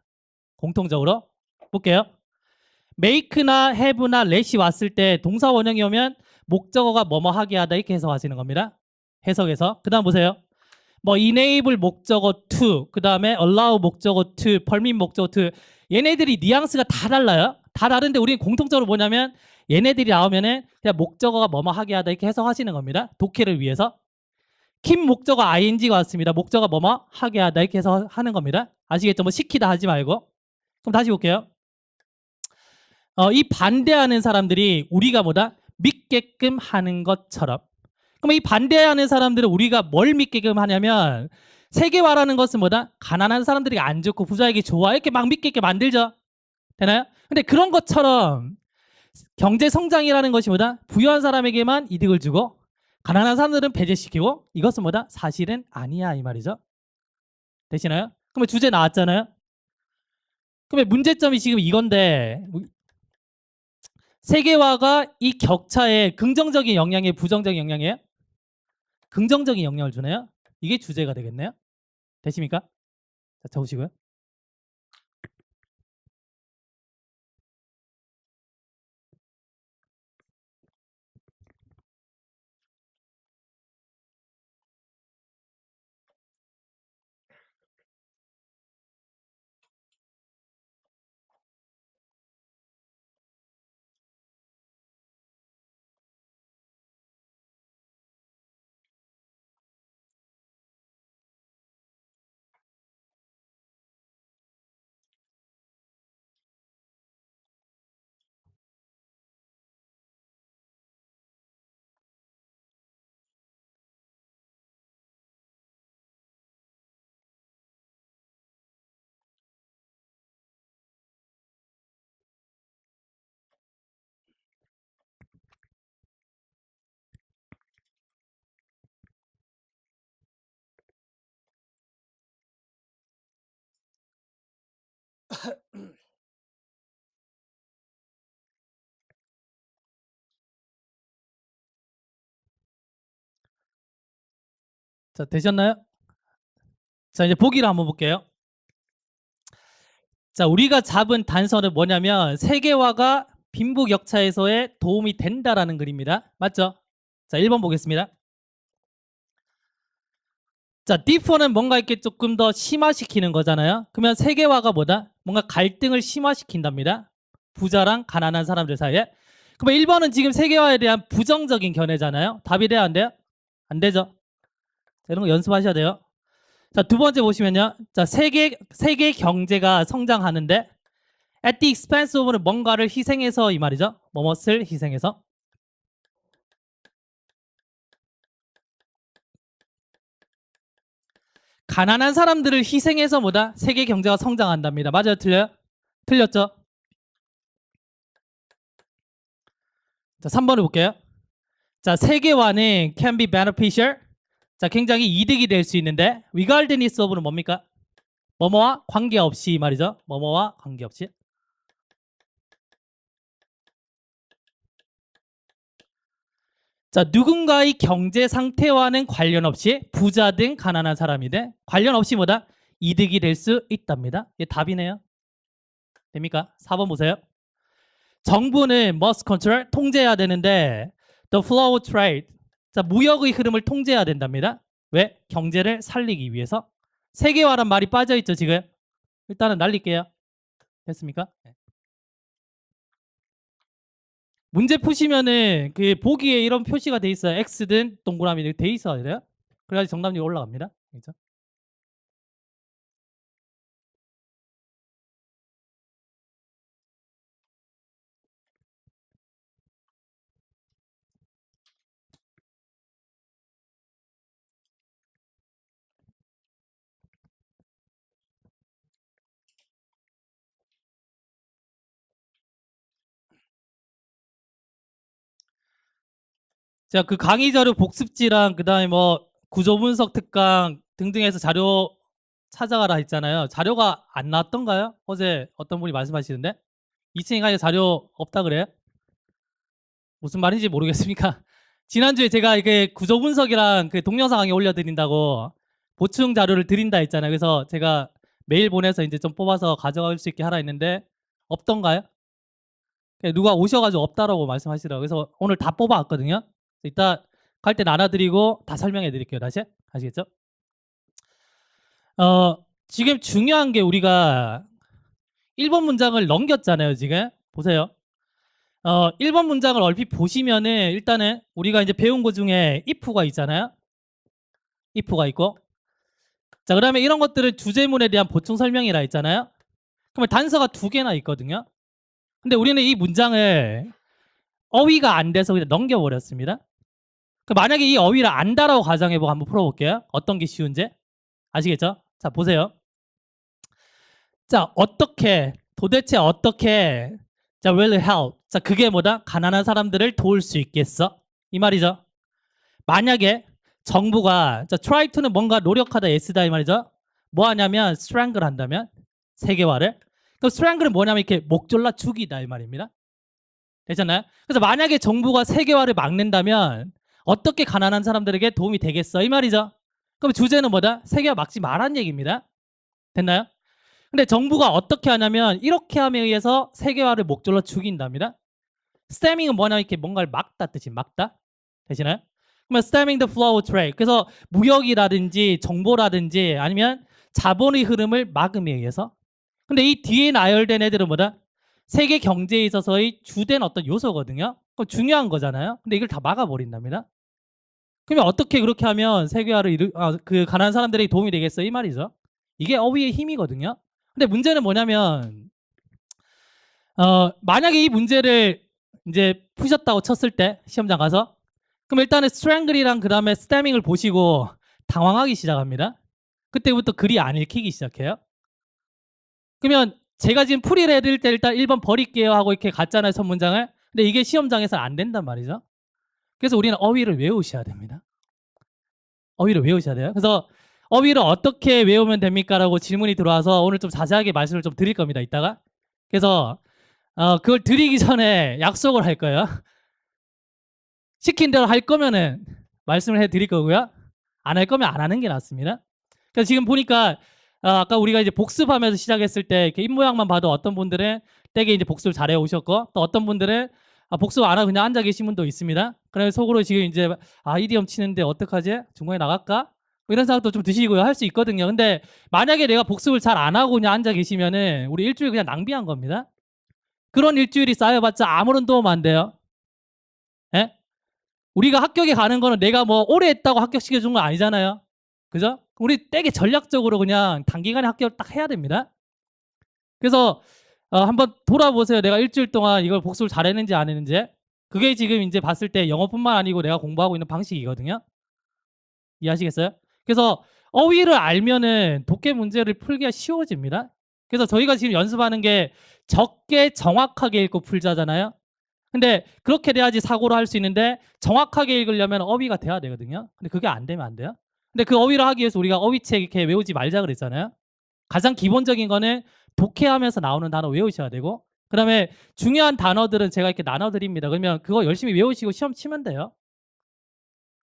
공통적으로 볼게요. make나 have나 let이 왔을 때 동사 원형이 오면 목적어가 뭐뭐 하게 하다 이렇게 해석하시는 겁니다. 해석에서. 그다음 보세요. 뭐 enable 목적어 to, 그다음에 allow 목적어 to, permit 목적어 to. 얘네들이 뉘앙스가 다 달라요. 다 다른데 우리는 공통적으로 뭐냐면 얘네들이 나오면은 그냥 목적어가 뭐뭐 하게 하다 이렇게 해석하시는 겁니다. 독해를 위해서. 킴 목적어 ing가 왔습니다. 목적어 뭐뭐 하게 하다 이렇게 해석하는 겁니다. 아시겠죠? 뭐 시키다 하지 말고. 그럼 다시 볼게요. 이 반대하는 사람들이 우리가 뭐다? 믿게끔 하는 것처럼. 그럼 이 반대하는 사람들은 우리가 뭘 믿게끔 하냐면 세계화라는 것은 뭐다? 가난한 사람들이 안 좋고 부자에게 좋아 이렇게 막 믿게끔 만들죠. 되나요? 근데 그런 것처럼 경제 성장이라는 것이 뭐다? 부유한 사람에게만 이득을 주고 가난한 사람들은 배제시키고 이것은 뭐다? 사실은 아니야 이 말이죠. 되시나요? 그러면 주제 나왔잖아요. 그러면 문제점이 지금 이건데 세계화가 이 격차에 긍정적인 영향이에요? 부정적인 영향이에요? 긍정적인 영향을 주네요. 이게 주제가 되겠네요. 되십니까? 자, 적으시고요. 자, 되셨나요? 자, 이제 보기를 한번 볼게요. 자, 우리가 잡은 단서는 뭐냐면 세계화가 빈부격차에서의 도움이 된다라는 글입니다. 맞죠? 자, 1번 보겠습니다. 자, differ는 뭔가 이렇게 조금 더 심화시키는 거잖아요. 그러면 세계화가 뭐다? 뭔가 갈등을 심화시킨답니다. 부자랑 가난한 사람들 사이에. 그러면 1번은 지금 세계화에 대한 부정적인 견해잖아요. 답이 돼야 안 돼요? 안 되죠? 자, 이런 거 연습하셔야 돼요. 자, 두 번째 보시면요. 자, 세계 경제가 성장하는데 at the expense of는 뭔가를 희생해서 이 말이죠. 뭐뭇을 희생해서. 가난한 사람들을 희생해서 뭐다? 세계 경제가 성장한답니다. 맞아요? 틀려요? 틀렸죠? 자, 3번을 볼게요. 자, 세계화는 can be beneficial. 자, 굉장히 이득이 될 수 있는데 regardless of는 뭡니까? 뭐뭐와 관계없이 말이죠. 뭐뭐와 관계없이. 자, 누군가의 경제 상태와는 관련 없이 부자든 가난한 사람이든 관련 없이 뭐다? 이득이 될 수 있답니다. 이게 답이네요. 됩니까? 4번 보세요. 정부는 must control, 통제해야 되는데 the flow of trade, 자, 무역의 흐름을 통제해야 된답니다. 왜? 경제를 살리기 위해서. 세계화란 말이 빠져있죠 지금. 일단은 날릴게요. 됐습니까? 네. 문제 푸시면은 그 보기에 이런 표시가 돼 있어요. X든 동그라미 돼 있어야 돼요. 그래야지 정답률이 올라갑니다. 그렇죠? 제가 그 강의 자료 복습지랑 그다음에 뭐 구조 분석 특강 등등해서 자료 찾아가라 했잖아요. 자료가 안 나왔던가요? 어제 어떤 분이 말씀하시는데 2층에 가서 자료 없다 그래요? 무슨 말인지 모르겠습니까? 지난주에 제가 이게 구조 분석이랑 그 동영상 강의 올려드린다고 보충 자료를 드린다 했잖아요. 그래서 제가 메일 보내서 이제 좀 뽑아서 가져갈 수 있게 하라 했는데 없던가요? 누가 오셔가지고 없다라고 말씀하시더라고요. 그래서 오늘 다 뽑아왔거든요. 이따 갈 때 나눠드리고 다 설명해 드릴게요. 다시. 아시겠죠? 지금 중요한 게 우리가 1번 문장을 넘겼잖아요. 지금 보세요. 1번 문장을 얼핏 보시면은 일단은 우리가 이제 배운 것 중에 if가 있잖아요. if가 있고, 자, 그다음에 이런 것들은 주제문에 대한 보충 설명이라 했잖아요. 그러면 단서가 2개나 있거든요. 근데 우리는 이 문장을 어휘가 안 돼서 그냥 넘겨버렸습니다. 만약에 이 어휘를 안다라고 가정해보고 한번 풀어볼게요. 어떤 게 쉬운지 아시겠죠? 자, 보세요. 자, 어떻게, 도대체 어떻게, 자, will help. 자, 그게 뭐다? 가난한 사람들을 도울 수 있겠어? 이 말이죠. 만약에 정부가, 자, try to는 뭔가 노력하다, s다 이 말이죠. 뭐 하냐면 strangle 한다면 세계화를. 그럼 strangle은 뭐냐면 이렇게 목 졸라 죽이다 이 말입니다. 되잖아요? 그래서 만약에 정부가 세계화를 막는다면 어떻게 가난한 사람들에게 도움이 되겠어? 이 말이죠. 그럼 주제는 뭐다? 세계화 막지 말란 얘기입니다. 됐나요? 근데 정부가 어떻게 하냐면 이렇게 함에 의해서 세계화를 목졸라 죽인답니다. 스태밍은 뭐냐 이렇게 뭔가를 막다 뜻이 막다. 되시나요? 그러면 stemming the flow of trade. 그래서 무역이라든지 정보라든지 아니면 자본의 흐름을 막음에 의해서. 근데 이 뒤에 나열된 애들은 뭐다? 세계 경제에 있어서의 주된 어떤 요소거든요. 그럼 중요한 거잖아요. 근데 이걸 다 막아버린답니다. 그러면 어떻게 그렇게 하면 세계화를 그 가난한 사람들에게 도움이 되겠어? 이 말이죠. 이게 어휘의 힘이거든요. 근데 문제는 뭐냐면 만약에 이 문제를 이제 푸셨다고 쳤을 때 시험장 가서 그럼 일단은 strangle이랑 그 다음에 stemming을 보시고 당황하기 시작합니다. 그때부터 글이 안 읽히기 시작해요. 그러면 제가 지금 풀이를 해드릴 때 일단 1번 버릴게요 하고 이렇게 갔잖아요, 선문장을. 근데 이게 시험장에서는 안 된단 말이죠. 그래서 우리는 어휘를 외우셔야 됩니다. 어휘를 외우셔야 돼요. 그래서 어휘를 어떻게 외우면 됩니까? 라고 질문이 들어와서 오늘 좀 자세하게 말씀을 좀 드릴 겁니다. 이따가. 그래서 그걸 드리기 전에 약속을 할 거예요. 시킨 대로 할 거면은 말씀을 해드릴 거고요. 안 할 거면 안 하는 게 낫습니다. 그래서 지금 보니까 아까 우리가 이제 복습하면서 시작했을 때 이렇게 입 모양만 봐도 어떤 분들은 되게 이제 복습을 잘해 오셨고 또 어떤 분들은 복습 안 하고 그냥 앉아 계신 분도 있습니다. 그래서 속으로 지금 이제 이디엄 치는데 어떡하지? 중간에 나갈까? 뭐 이런 생각도 좀 드시고요. 할 수 있거든요. 근데 만약에 내가 복습을 잘 안 하고 그냥 앉아 계시면은 우리 일주일 그냥 낭비한 겁니다. 그런 일주일이 쌓여봤자 아무런 도움 안 돼요. 예? 우리가 합격에 가는 거는 내가 뭐 오래 했다고 합격시켜준 건 아니잖아요. 그죠? 우리 되게 전략적으로 그냥 단기간에 합격을 딱 해야 됩니다. 그래서 한번 돌아보세요. 내가 일주일 동안 이걸 복습을 잘했는지 안 했는지. 그게 지금 이제 봤을 때 영어뿐만 아니고 내가 공부하고 있는 방식이거든요. 이해하시겠어요? 그래서 어휘를 알면은 독해 문제를 풀기가 쉬워집니다. 그래서 저희가 지금 연습하는 게 적게 정확하게 읽고 풀자잖아요. 근데 그렇게 돼야지 사고를 할 수 있는데 정확하게 읽으려면 어휘가 돼야 되거든요. 근데 그게 안 되면 안 돼요. 근데 그 어휘를 하기 위해서 우리가 어휘책 이렇게 외우지 말자 그랬잖아요. 가장 기본적인 거는 독해하면서 나오는 단어 외우셔야 되고 그다음에 중요한 단어들은 제가 이렇게 나눠드립니다. 그러면 그거 열심히 외우시고 시험 치면 돼요.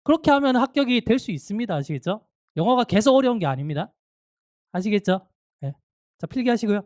그렇게 하면 합격이 될 수 있습니다. 아시겠죠? 영어가 계속 어려운 게 아닙니다. 아시겠죠? 네. 자, 필기하시고요.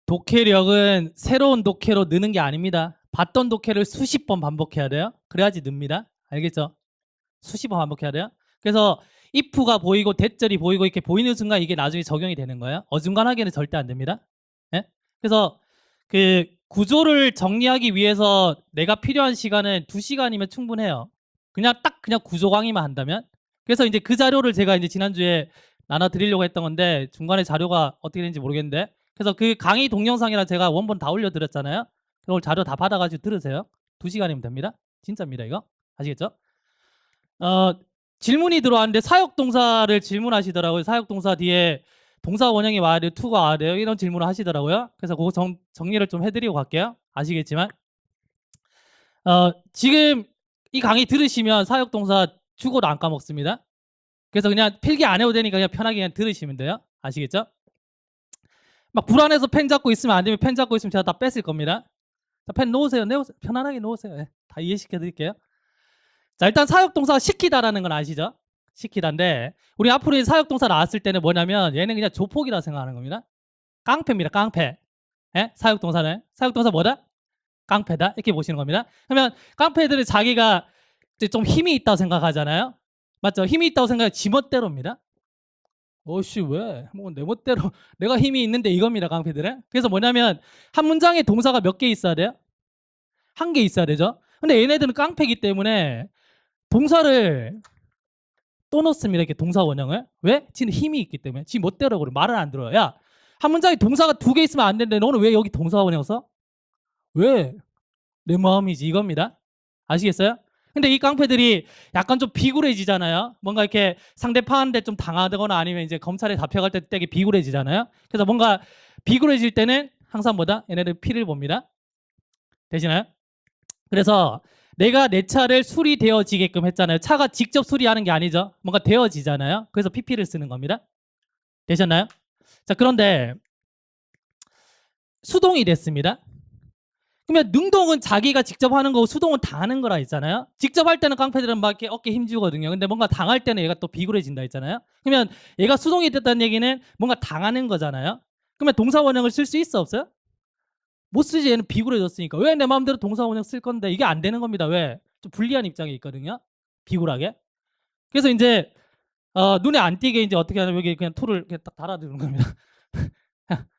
독해력은 새로운 독해로 느는 게 아닙니다. 봤던 독해를 수십 번 반복해야 돼요. 그래야지 늡니다. 알겠죠? 수십 번 반복해야 돼요. 그래서 if가 보이고 대절이 보이고 이렇게 보이는 순간 이게 나중에 적용이 되는 거예요. 어중간하게는 절대 안 됩니다. 예? 그래서 그 구조를 정리하기 위해서 내가 필요한 시간은 2시간이면 충분해요. 그냥 구조 강의만 한다면. 그래서 이제 그 자료를 제가 이제 지난주에 나눠 드리려고 했던 건데 중간에 자료가 어떻게 되는지 모르겠는데 그래서 그 강의 동영상이랑 제가 원본 다 올려드렸잖아요. 그걸 자료 다 받아가지고 들으세요. 2시간이면 됩니다. 진짜입니다 이거. 아시겠죠? 질문이 들어왔는데 사역동사를 질문하시더라고요. 사역동사 뒤에 동사 원형이 와야 돼요. to가 와야 돼요. 이런 질문을 하시더라고요. 그래서 그거 정리를 좀 해드리고 갈게요. 아시겠지만 지금 이 강의 들으시면 사역동사 주어도 안 까먹습니다. 그래서 그냥 필기 안 해도 되니까 그냥 편하게 그냥 들으시면 돼요. 아시겠죠? 막 불안해서 펜 잡고 있으면 안 되면 펜 잡고 있으면 제가 다 뺏을 겁니다. 자, 펜 놓으세요. 편안하게 놓으세요. 네, 다 이해시켜 드릴게요. 자, 일단 사역동사가 시키다라는 건 아시죠? 시키다인데 우리 앞으로 사역동사 나왔을 때는 뭐냐면 얘는 그냥 조폭이라 생각하는 겁니다. 깡패입니다. 깡패. 예? 사역동사는 사역동사 뭐다? 깡패다. 이렇게 보시는 겁니다. 그러면 깡패들은 자기가 좀 힘이 있다고 생각하잖아요. 맞죠? 힘이 있다고 생각해 지멋대로입니다. 어씨 왜? 뭐 내 멋대로 내가 힘이 있는데 이겁니다. 깡패들은. 그래서 뭐냐면 한 문장에 동사가 몇 개 있어야 돼요? 한 개 있어야 되죠. 근데 얘네들은 깡패이기 때문에 동사를 또 넣습니다. 이렇게 동사 원형을. 왜? 지는 힘이 있기 때문에. 지 멋대로 그래. 말을 안 들어요. 야, 한 문장에 동사가 2개 있으면 안 되는데 너는 왜 여기 동사 원형 써? 왜? 내 마음이지 이겁니다. 아시겠어요? 근데 이 깡패들이 약간 좀 비굴해지잖아요. 뭔가 이렇게 상대방한테 좀 당하거나 아니면 이제 검찰에 잡혀갈 때 되게 비굴해지잖아요. 그래서 뭔가 비굴해질 때는 항상 뭐다? 얘네들 피를 봅니다. 되시나요? 그래서 내가 내 차를 수리되어지게끔 했잖아요. 차가 직접 수리하는 게 아니죠. 뭔가 되어지잖아요. 그래서 PP를 쓰는 겁니다. 되셨나요? 자, 그런데 수동이 됐습니다. 그러면 능동은 자기가 직접 하는 거고 수동은 당하는 거라 했잖아요. 직접 할 때는 깡패들은 막 이렇게 어깨 힘주거든요. 근데 뭔가 당할 때는 얘가 또 비굴해진다 했잖아요. 그러면 얘가 수동이 됐다는 얘기는 뭔가 당하는 거잖아요. 그러면 동사 원형을 쓸 수 있어 없어요? 못 쓰지. 얘는 비굴해졌으니까. 왜 내 마음대로 동사 원형 쓸 건데 이게 안 되는 겁니다. 왜? 좀 불리한 입장에 있거든요. 비굴하게. 그래서 이제 눈에 안 띄게 이제 어떻게 하냐면 여기 그냥 툴을 이렇게 딱 달아두는 겁니다.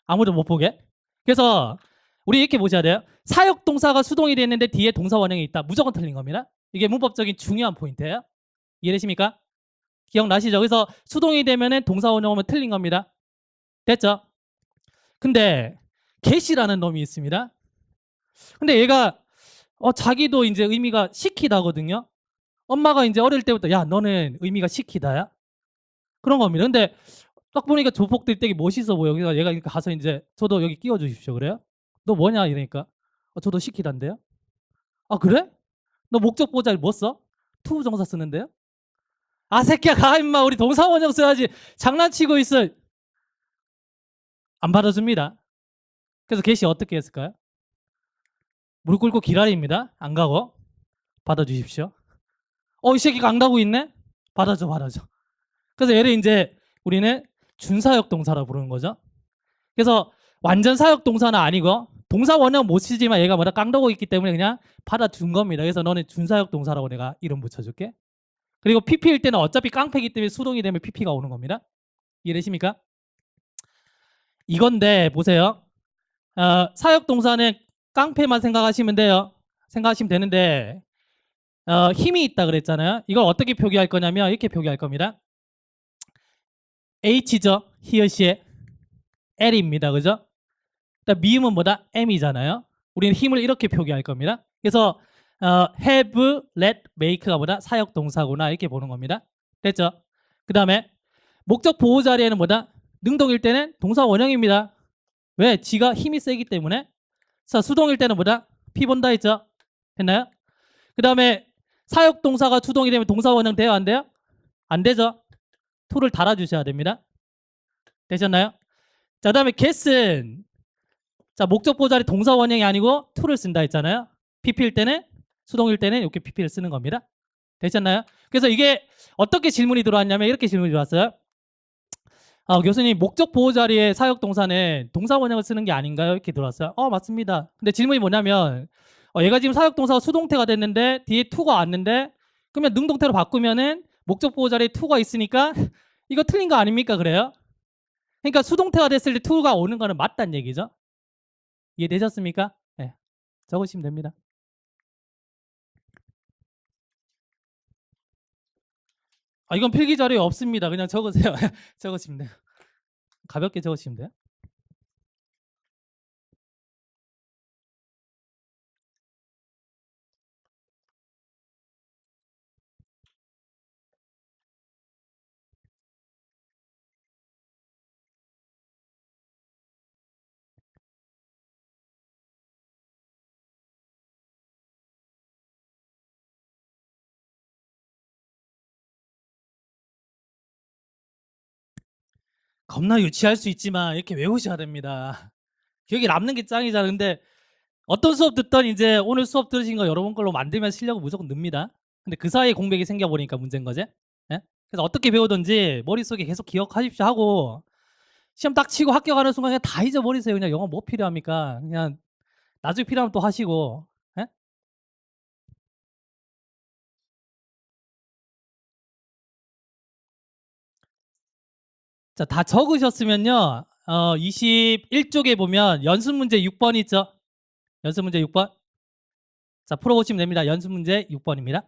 아무도 못 보게. 그래서 우리 이렇게 보셔야 돼요. 사역 동사가 수동이 됐는데 뒤에 동사 원형이 있다. 무조건 틀린 겁니다. 이게 문법적인 중요한 포인트예요. 이해되십니까? 기억나시죠? 그래서 수동이 되면은 동사 원형하면 틀린 겁니다. 됐죠? 근데 get이라는 놈이 있습니다. 근데 얘가 자기도 이제 의미가 시키다거든요. 엄마가 이제 어릴 때부터 야 너는 의미가 시키다야 그런 겁니다. 근데 딱 보니까 조폭들 되게 멋있어 보여. 그래서 얘가 가서 이제 저도 여기 끼워 주십시오 그래요. 너 뭐냐 이러니까 저도 시키단데요. 아 그래? 너 목적 보잘 뭐 써? 투부 정사 쓰는데요? 아 새끼야 가 임마 우리 동사 원형 써야지 장난치고 있어. 안 받아줍니다. 그래서 get이 어떻게 했을까요? 무릎 꿇고 기다립니다. 안 가고 받아주십시오. 이 새끼가 안 가고 있네? 받아줘 받아줘. 그래서 얘를 이제 우리는 준사역 동사라 부르는 거죠. 그래서 완전 사역 동사는 아니고 동사 원형 못 쓰지만 얘가 뭐다 깡다고 있기 때문에 그냥 받아준 겁니다. 그래서 너는 준사역 동사라고 내가 이름 붙여줄게. 그리고 PP일 때는 어차피 깡패기 때문에 수동이 되면 PP가 오는 겁니다. 이해되십니까? 이건데 보세요. 사역 동사는 깡패만 생각하시면 돼요. 생각하시면 되는데 힘이 있다 그랬잖아요. 이걸 어떻게 표기할 거냐면 이렇게 표기할 겁니다. H죠. he, she의 L입니다. 그죠? 미음은 뭐다? M이잖아요. 우리는 힘을 이렇게 표기할 겁니다. 그래서 have, let, make가 뭐다? 사역 동사구나 이렇게 보는 겁니다. 됐죠? 그 다음에 목적 보호 자리에는 뭐다? 능동일 때는 동사 원형입니다. 왜? 지가 힘이 세기 때문에. 자, 수동일 때는 뭐다? P 본다 했죠? 됐나요? 그 다음에 사역 동사가 주동이 되면 동사 원형 돼요? 안 돼요? 안 되죠? to를 달아주셔야 됩니다. 되셨나요? 자, 그 다음에 get은 자, 목적 보호 자리 동사 원형이 아니고 to를 쓴다 했잖아요. PP일 때는 수동일 때는 이렇게 PP를 쓰는 겁니다. 되셨나요? 그래서 이게 어떻게 질문이 들어왔냐면 이렇게 질문이 들어왔어요. 교수님 목적 보호 자리에 사역 동사는 동사 원형을 쓰는 게 아닌가요? 이렇게 들어왔어요. 맞습니다. 근데 질문이 뭐냐면 얘가 지금 사역 동사가 수동태가 됐는데 뒤에 to가 왔는데 그러면 능동태로 바꾸면은 목적 보호 자리에 to가 있으니까 이거 틀린 거 아닙니까? 그래요? 그러니까 수동태가 됐을 때 to가 오는 거는 맞다는 얘기죠. 이해되셨습니까? 네. 적으시면 됩니다. 이건 필기 자료에 없습니다. 그냥 적으세요. 적으시면 돼요. 가볍게 적으시면 돼요. 겁나 유치할 수 있지만 이렇게 외우셔야 됩니다. 기억에 남는 게 짱이잖아. 근데 어떤 수업 듣던 이제 오늘 수업 들으신 거 여러분 걸로 만들면 실력은 무조건 늡니다. 근데 그 사이에 공백이 생겨버리니까 문제인 거지. 예? 그래서 어떻게 배우든지 머릿속에 계속 기억하십시오 하고 시험 딱 치고 학교 가는 순간 그냥 다 잊어버리세요. 그냥 영어 뭐 필요합니까? 그냥 나중에 필요하면 또 하시고. 예? 자, 다 적으셨으면요. 21쪽에 보면 연습 문제 6번 있죠? 연습 문제 6번. 자, 풀어보시면 됩니다. 연습 문제 6번입니다.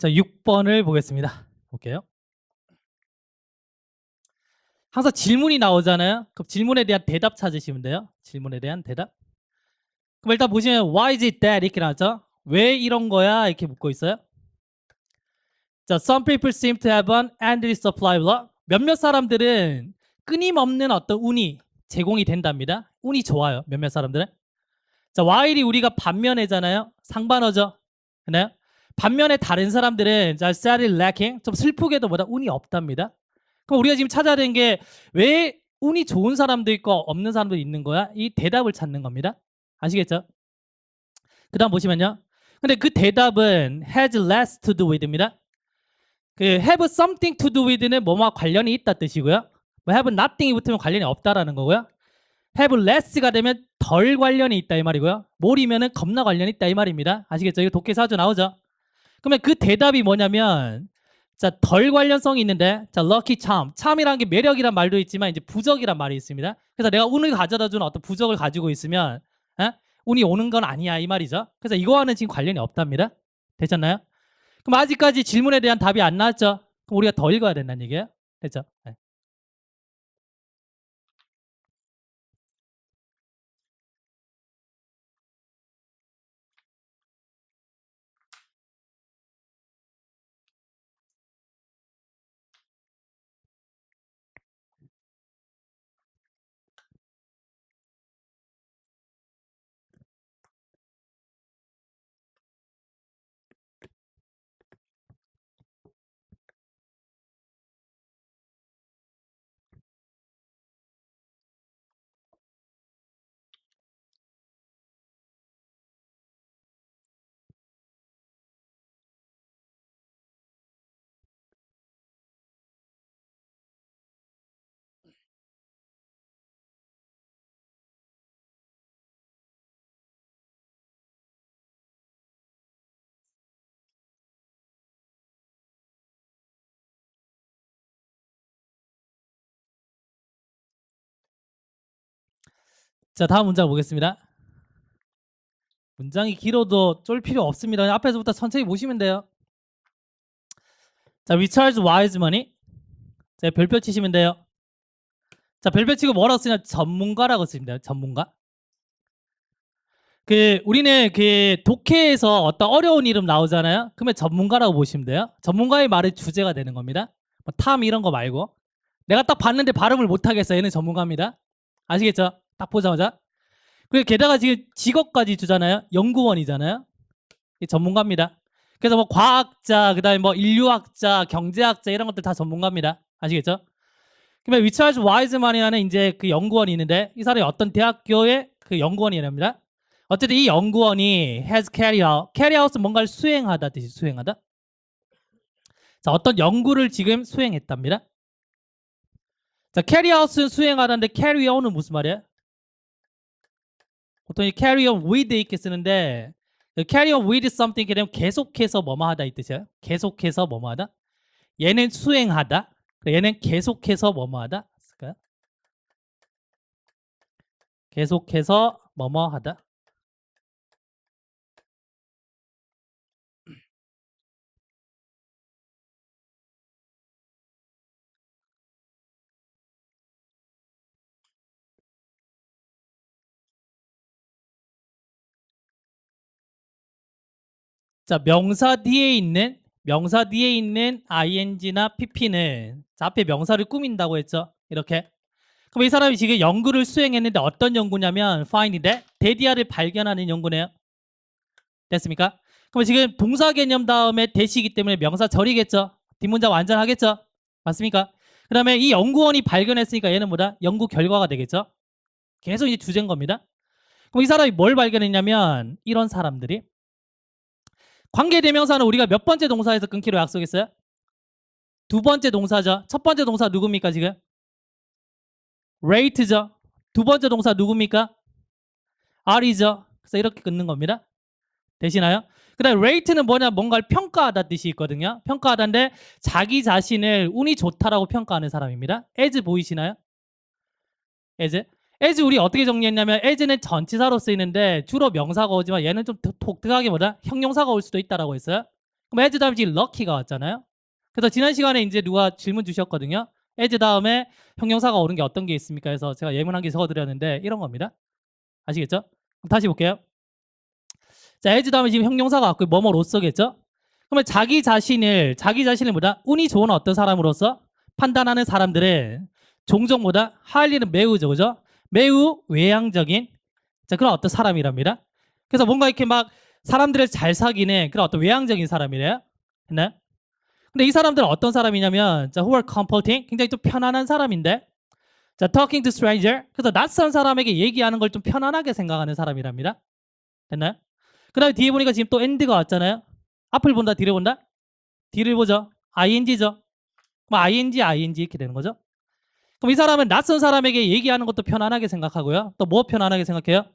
자, 6번을 보겠습니다. 볼게요. 항상 질문이 나오잖아요. 그럼 질문에 대한 대답 찾으시면 돼요. 질문에 대한 대답. 그럼 일단 보시면 Why is it that? 이렇게 나왔죠. 왜 이런 거야? 이렇게 묻고 있어요. 자, some people seem to have an endless supply of luck. 몇몇 사람들은 끊임없는 어떤 운이 제공이 된답니다. 운이 좋아요. 몇몇 사람들은. 자, while이 우리가 반면에잖아요. 상반어죠. 그나요? 반면에 다른 사람들은 자, sadly lacking. 좀 슬프게도 뭐다 운이 없답니다. 그럼 우리가 지금 찾아야 되는 게 왜 운이 좋은 사람도 있고 없는 사람도 있는 거야? 이 대답을 찾는 겁니다. 아시겠죠? 그 다음 보시면요. 근데 그 대답은 has less to do with입니다. 그 have something to do with는 뭐와 관련이 있다 뜻이고요. 뭐 have nothing이 붙으면 관련이 없다라는 거고요. have less가 되면 덜 관련이 있다 이 말이고요. more이면은 겁나 관련이 있다 이 말입니다. 아시겠죠? 이거 독해에서 자주 나오죠. 그러면 그 대답이 뭐냐면 자, 덜 관련성이 있는데 자, lucky charm. charm이라는 게 매력이란 말도 있지만 이제 부적이란 말이 있습니다. 그래서 내가 운을 가져다 주는 어떤 부적을 가지고 있으면 운이 오는 건 아니야 이 말이죠. 그래서 이거와는 지금 관련이 없답니다. 되셨나요? 그럼 아직까지 질문에 대한 답이 안 나왔죠? 그럼 우리가 더 읽어야 된다는 얘기예요. 됐죠? 네. 자, 다음 문장 보겠습니다. 문장이 길어도 쫄 필요 없습니다. 앞에서부터 천천히 보시면 돼요. 자, Richard's wise money. 자, 별표 치시면 돼요. 자, 별표 치고 뭐라고 쓰냐? 전문가라고 씁니다. 전문가. 우리는 독해에서 어떤 어려운 이름 나오잖아요. 그러면 전문가라고 보시면 돼요. 전문가의 말이 주제가 되는 겁니다. 뭐 탐 이런 거 말고. 내가 딱 봤는데 발음을 못 하겠어. 얘는 전문가입니다. 아시겠죠? 딱 보자마자. 그리고 게다가 지금 직업까지 주잖아요. 연구원이잖아요. 전문가입니다. 그래서 뭐 과학자, 그다음에 뭐 인류학자, 경제학자 이런 것들 다 전문가입니다. 아시겠죠? 그러면 리처드 와이즈만이라는 이제 그 연구원이 있는데 이 사람이 어떤 대학교의 그 연구원이랍니다. 어쨌든 이 연구원이 has carry out은 뭔가를 수행하다 뜻이 수행하다. 자, 어떤 연구를 지금 수행했답니다. 자, carry out은 수행하다인데 carry on은 무슨 말이에요? 보통 이 carry on with 이렇게 쓰는데 carry on with something 이렇게 되면 계속해서 뭐뭐 하다 이 뜻이에요. 계속해서 뭐뭐 하다. 얘는 수행하다. 얘는 계속해서 뭐뭐 하다. 쓸까요? 계속해서 뭐뭐 하다. 자, 명사 뒤에 있는 ing나 pp는 자, 앞에 명사를 꾸민다고 했죠. 이렇게. 그럼 이 사람이 지금 연구를 수행했는데 어떤 연구냐면 find that, 데디아를 발견하는 연구네요. 됐습니까? 그럼 지금 동사 개념 다음에 대시이기 때문에 명사 절이겠죠. 뒷문장 완전하겠죠. 맞습니까? 그 다음에 이 연구원이 발견했으니까 얘는 뭐다? 연구 결과가 되겠죠. 계속 이제 주제인 겁니다. 그럼 이 사람이 뭘 발견했냐면 이런 사람들이 관계대명사는 우리가 몇 번째 동사에서 끊기로 약속했어요? 두 번째 동사죠. 첫 번째 동사 누굽니까 지금? rate죠. 두 번째 동사 누굽니까? are이죠. 그래서 이렇게 끊는 겁니다. 되시나요? 그 다음에 rate는 뭐냐? 뭔가를 평가하다 뜻이 있거든요. 평가하다인데 자기 자신을 운이 좋다라고 평가하는 사람입니다. as 보이시나요? as 우리 어떻게 정리했냐면 as는 전치사로 쓰이는데 주로 명사가 오지만 얘는 좀 독특하게 뭐다? 형용사가 올 수도 있다라고 했어요. 그럼 as 다음에 지금 lucky가 왔잖아요. 그래서 지난 시간에 이제 누가 질문 주셨거든요. as 다음에 형용사가 오는 게 어떤 게 있습니까? 해서 제가 예문한 개 적어드렸는데 이런 겁니다. 아시겠죠? 그럼 다시 볼게요. 자, as 다음에 지금 형용사가 왔고 뭐뭐로서겠죠? 그러면 자기 자신을 뭐다? 운이 좋은 어떤 사람으로서 판단하는 사람들은 종종 뭐다? 할 일은 매우죠, 그죠? 매우 외향적인 자 그런 어떤 사람이랍니다. 그래서 뭔가 이렇게 막 사람들을 잘 사귀는 그런 어떤 외향적인 사람이래요. 했나요? 근데 이 사람들은 어떤 사람이냐면 자, who are comforting 굉장히 좀 편안한 사람인데 자, talking to stranger 그래서 낯선 사람에게 얘기하는 걸 좀 편안하게 생각하는 사람이랍니다. 됐나요? 그 다음에 뒤에 보니까 지금 또 end가 왔잖아요. 앞을 본다, 뒤를 본다? 뒤를 보죠. ing죠. 뭐 ing 이렇게 되는 거죠. 그럼 이 사람은 낯선 사람에게 얘기하는 것도 편안하게 생각하고요. 또 뭐 편안하게 생각해요?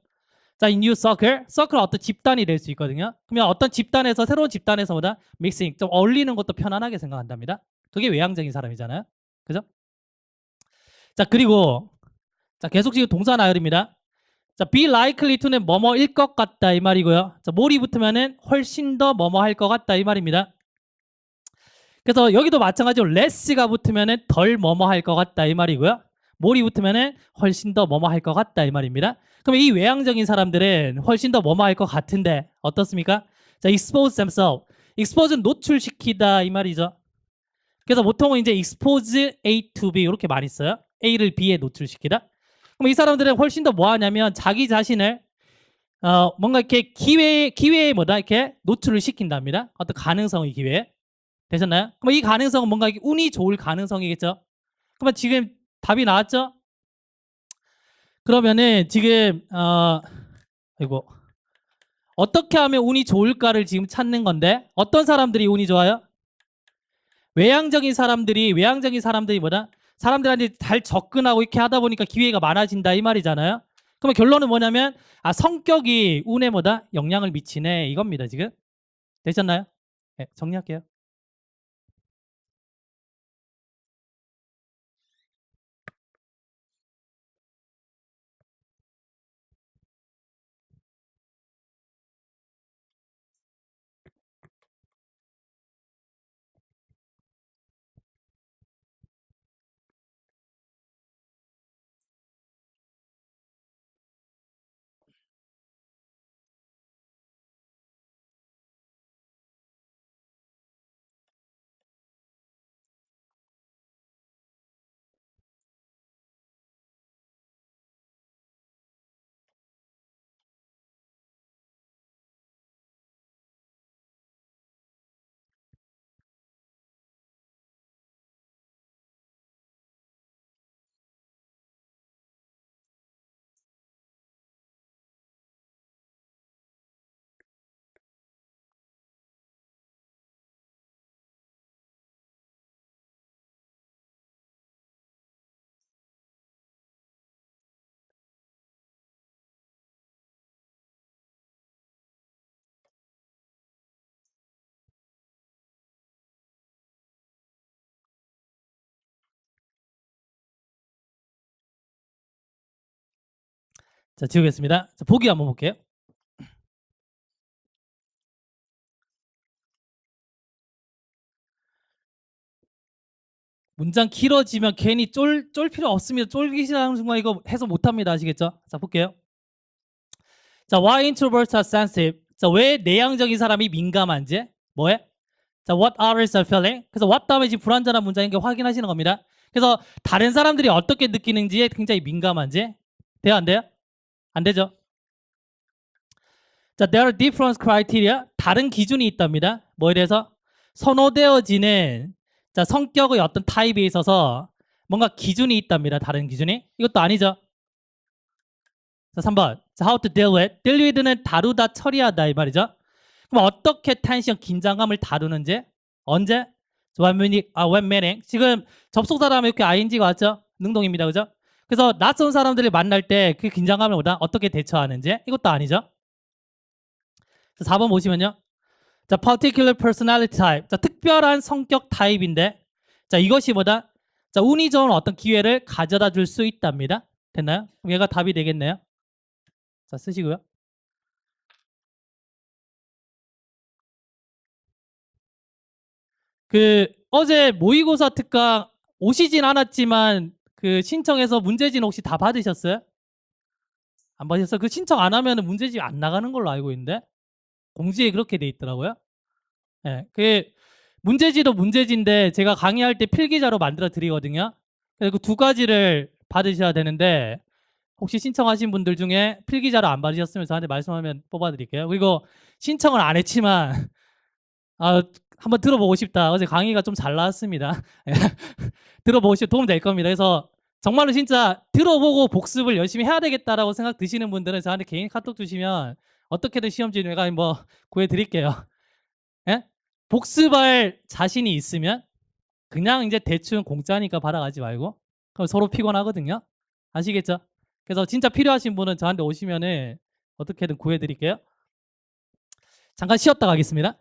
자, in new circle. circle은 어떤 집단이 될 수 있거든요. 그러면 어떤 집단에서 새로운 집단에서 뭐다? 믹싱, 좀 어울리는 것도 편안하게 생각한답니다. 그게 외향적인 사람이잖아요. 그죠? 자, 그리고 자, 계속 지금 동사 나열입니다. 자, be likely to는 뭐뭐일 것 같다 이 말이고요. 자, more이 붙으면은 훨씬 더 뭐뭐 할 것 같다 이 말입니다. 그래서 여기도 마찬가지로 less가 붙으면은 덜 뭐뭐 할 것 같다 이 말이고요. more이 붙으면은 훨씬 더 뭐뭐 할 것 같다 이 말입니다. 그럼 이 외향적인 사람들은 훨씬 더 뭐뭐 할 것 같은데 어떻습니까? 자, expose themselves. expose는 노출시키다 이 말이죠. 그래서 보통은 이제 expose A to B 이렇게 많이 써요. A를 B에 노출시키다. 그럼 이 사람들은 훨씬 더 뭐 하냐면 자기 자신을 뭔가 이렇게 기회에 뭐다 이렇게 노출을 시킨답니다. 어떤 가능성의 기회에. 되셨나요? 그럼 이 가능성은 뭔가 운이 좋을 가능성이겠죠. 그러면 지금 답이 나왔죠? 그러면은 지금 이거 어떻게 하면 운이 좋을까를 지금 찾는 건데 어떤 사람들이 운이 좋아요? 외향적인 사람들이 뭐다? 사람들한테 잘 접근하고 이렇게 하다 보니까 기회가 많아진다 이 말이잖아요. 그러면 결론은 뭐냐면 성격이 운에 뭐다? 영향을 미치네 이겁니다 지금. 되셨나요? 네, 정리할게요. 자, 지우겠습니다. 자, 보기 한번 볼게요. 문장 길어지면 괜히 쫄 필요 없습니다. 쫄기 시작하는 순간 이거 해석 못합니다. 아시겠죠? 자, 볼게요. 자, why introverts are sensitive? 자, 왜 내향적인 사람이 민감한지? 뭐해? 자, what others are feeling? 그래서 what 다음에 지금 불완전한 문장인 게 확인하시는 겁니다. 그래서 다른 사람들이 어떻게 느끼는지에 굉장히 민감한지 돼요? 안 돼요? 안 되죠? 자, there are different criteria. 다른 기준이 있답니다. 뭐에 대해서? 선호되어지는 자, 성격의 어떤 타입에 있어서 뭔가 기준이 있답니다. 다른 기준이. 이것도 아니죠. 자, 3번. 자, how to deal with. deal with는 다루다, 처리하다 이 말이죠. 그럼 어떻게 텐션, 긴장감을 다루는지 언제? when meeting. 지금 접속사 다음에 이렇게 ing가 왔죠? 능동입니다. 그죠? 그래서 낯선 사람들을 만날 때 그 긴장감을 보다 어떻게 대처하는지 이것도 아니죠. 4번 보시면요. 자, particular personality type. 자, 특별한 성격 타입인데 자, 이것이 뭐다? 자, 운이 좋은 어떤 기회를 가져다 줄 수 있답니다. 됐나요? 그럼 얘가 답이 되겠네요. 자, 쓰시고요. 그 어제 모의고사 특강 오시진 않았지만 그 신청해서 문제집 혹시 다 받으셨어요? 안 받으셨어요? 그 신청 안 하면은 문제집 안 나가는 걸로 알고 있는데 공지에 그렇게 돼 있더라고요. 예, 그 문제지도 문제지인데 제가 강의할 때 필기자로 만들어 드리거든요. 그래서 그 두 가지를 받으셔야 되는데 혹시 신청하신 분들 중에 필기자로 안 받으셨으면 저한테 말씀하면 뽑아드릴게요. 그리고 신청을 안 했지만 한번 들어보고 싶다. 어제 강의가 좀 잘 나왔습니다. 들어보고 싶 도움 될 겁니다. 그래서 정말로 진짜 들어보고 복습을 열심히 해야 되겠다라고 생각 드시는 분들은 저한테 개인 카톡 주시면 어떻게든 시험지 내가 뭐 구해드릴게요. 예? 복습할 자신이 있으면 그냥 이제 대충 공짜니까 받아가지 말고 그럼 서로 피곤하거든요. 아시겠죠? 그래서 진짜 필요하신 분은 저한테 오시면은 어떻게든 구해드릴게요. 잠깐 쉬었다 가겠습니다.